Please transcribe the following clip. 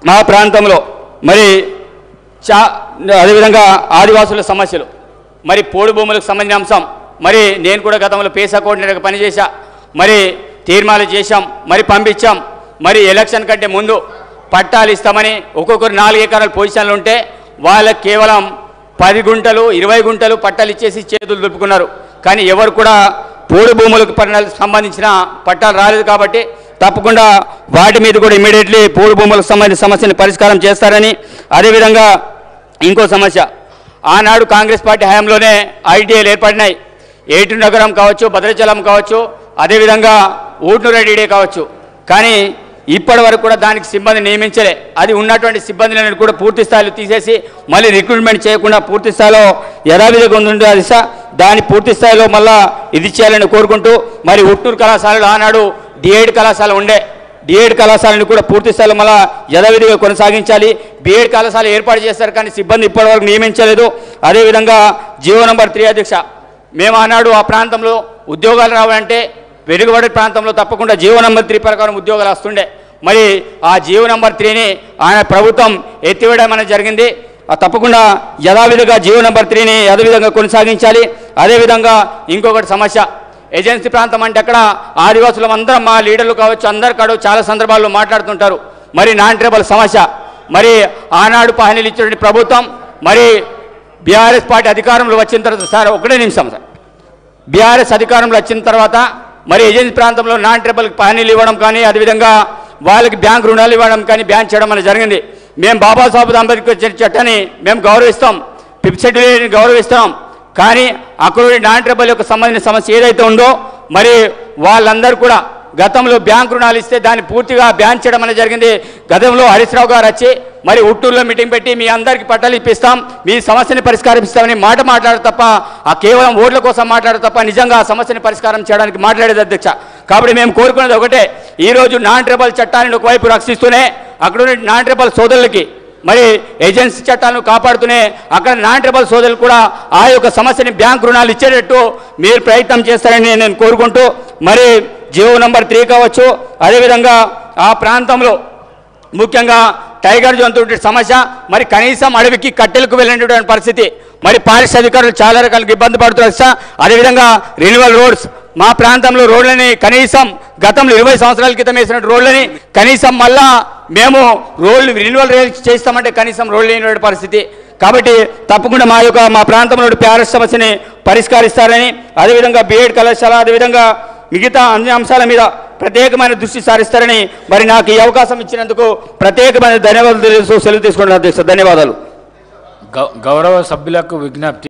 మా ప్రాంతంలో మరి అదేవిధంగా ఆదివాసుల సమస్యలు, మరి పోడు భూములకు సంబంధించిన అంశం, మరి నేను కూడా గతంలో పేసా కోఆర్డినేటర్గా పనిచేశా, మరి తీర్మానాలు చేశాం, మరి పంపించాం. మరి ఎలక్షన్ కంటే ముందు పట్టాలు ఇస్తామని ఒక్కొక్కరు 4 ఎకరాల పొజిషన్లు ఉంటే వాళ్ళకి కేవలం 10 గుంటలు 20 గుంటలు పట్టాలు ఇచ్చేసి చేతులు దులుపుకున్నారు. కానీ ఎవరు కూడా పోడు భూములకు సంబంధించిన పట్టాలు రాలేదు. కాబట్టి తప్పకుండా వాటి మీద కూడా ఇమీడియట్లీ పోడు భూములకు సంబంధించిన సమస్యను పరిష్కారం చేస్తారని, అదేవిధంగా ఇంకో సమస్య, ఆనాడు కాంగ్రెస్ పార్టీ హయాంలోనే ఐటీఐలు ఏర్పడినాయి. ఏటూరు నగరం కావచ్చు, భద్రాచలం కావచ్చు, అదేవిధంగా ఊట్నూరెడ్డి కావచ్చు. కానీ ఇప్పటి వరకు కూడా దానికి సిబ్బంది నియమించలే. అది ఉన్నటువంటి సిబ్బందిని కూడా పూర్తి స్థాయిలో తీసేసి మళ్ళీ రిక్రూట్మెంట్ చేయకుండా పూర్తి స్థాయిలో యథావిధిగా ఉంటుందో దిశ దాన్ని పూర్తి స్థాయిలో మళ్ళా ఇది చేయాలని కోరుకుంటూ, మరి ఉట్నూరు కళాశాలలో ఆనాడు డిఎడ్ కళాశాల ఉండే, డిఎడ్ కళాశాలను కూడా పూర్తి స్థాయిలో మళ్ళా యథావిధిగా కొనసాగించాలి. బిఎడ్ కళాశాల ఏర్పాటు చేస్తారు కానీ సిబ్బంది ఇప్పటివరకు నియమించలేదు. అదేవిధంగా జీవో నంబర్ 3 అధ్యక్ష, మేము ఆనాడు ఆ ప్రాంతంలో ఉద్యోగాలు రావాలంటే వెలుగుబడి ప్రాంతంలో తప్పకుండా జీవో నంబర్ 3 ప్రకారం ఉద్యోగాలు వస్తుండే. మరి ఆ జీవో నంబర్ 3ని ఆయన ప్రభుత్వం ఎత్తివేయడం అనేది జరిగింది. తప్పకుండా యథావిధిగా జీవో నంబర్ 3ని యథావిధంగా కొనసాగించాలి. అదేవిధంగా ఇంకొకటి సమస్య, ఏజెన్సీ ప్రాంతం అంటే అక్కడ ఆదివాసులం అందరం మా లీడర్లు కావచ్చు అందరు కాడు చాలా సందర్భాల్లో మాట్లాడుతుంటారు. మరి నాన్ ట్రైబల్ సమస్య, మరి ఆనాడు హామీలు ఇచ్చినటువంటి ప్రభుత్వం మరి బీఆర్ఎస్ పార్టీ అధికారంలో వచ్చిన తర్వాత, సార్ ఒకటే నిమిషం సార్, బీఆర్ఎస్ అధికారంలో వచ్చిన తర్వాత మరి ఏజెన్సీ ప్రాంతంలో నాన్ ట్రైబల్కి హామీలు ఇవ్వడం కానీ, అదేవిధంగా వాళ్ళకి బ్యాంక్ రుణాలు ఇవ్వడం కానీ బ్యాన్ చేయడం అనేది జరిగింది. మేము బాబాసాహెబ్ అంబేద్కర్ చట్టాన్ని మేము గౌరవిస్తాం, ఫిఫ్త్ షెడ్యూల్ని గౌరవిస్తాం. కానీ అక్కడ నాన్ ట్రైబల్ యొక్క సంబంధించిన సమస్య ఏదైతే ఉందో మరి వాళ్ళందరూ కూడా గతంలో బ్యాంక్ రుణాలు ఇస్తే దాన్ని పూర్తిగా బ్యాన్ చేయడం అనేది జరిగింది. గతంలో హరీష్ రావు గారు వచ్చి మరి ఉట్టూరులో మీటింగ్ పెట్టి మీ అందరికీ పట్టాలు ఇప్పిస్తాం, మీ సమస్యని పరిష్కరిస్తామని మాట్లాడరు తప్ప, ఆ కేవలం ఓట్ల కోసం మాట్లాడరు తప్ప నిజంగా ఆ సమస్యని పరిష్కారం చేయడానికి మాట్లాడేది అధ్యక్ష. కాబట్టి మేము కోరుకునేది ఒకటే, ఈరోజు నాన్ ట్రైబల్ చట్టాన్ని ఒకవైపు రక్షిస్తూనే అక్కడ నాన్ ట్రైబల్ సోదరులకి మరి ఏజెన్సీ చట్టాలను కాపాడుతూనే అక్కడ నాన్ ట్రైబల్ సోదరులు కూడా ఆ యొక్క సమస్యని బ్యాంక్ రుణాలు ఇచ్చేటట్టు మీరు ప్రయత్నం చేస్తారని నేను కోరుకుంటూ, మరి జీవో నంబర్ 3 కావచ్చు, అదేవిధంగా ఆ ప్రాంతంలో ముఖ్యంగా టైగర్ జంతువు సమస్య, మరి కనీసం అడవికి కట్టెలకు వెళ్ళినటువంటి పరిస్థితి, మరి పారిశ్రామిక అధికారులు చాలా రకాలుగా ఇబ్బంది పడుతున్నారు సార్. అదేవిధంగా రెన్యువల్ రోడ్స్, మా ప్రాంతంలో రోడ్లని కనీసం గతంలో 20 సంవత్సరాల క్రితం వేసిన రోడ్లని కనీసం మళ్ళా మేము రోడ్లు రెన్యువల్ చేస్తామంటే కనీసం రోడ్లు లేని పరిస్థితి. కాబట్టి తప్పకుండా మా ప్రాంతంలో ప్యారెస్ సమస్యని పరిష్కరిస్తారని, అదేవిధంగా బిఎడ్ కళాశాల, అదేవిధంగా మిగతా అన్ని అంశాల మీద ప్రత్యేకమైన దృష్టి సారిస్తారని మరి నాకు ఈ అవకాశం ఇచ్చినందుకు ప్రత్యేకమైన ధన్యవాదాలు తెలుస్తూ సెలవు తీసుకుంటున్నాను అధ్యక్ష. ధన్యవాదాలు. గౌరవ సభ్యులకు విజ్ఞప్తి.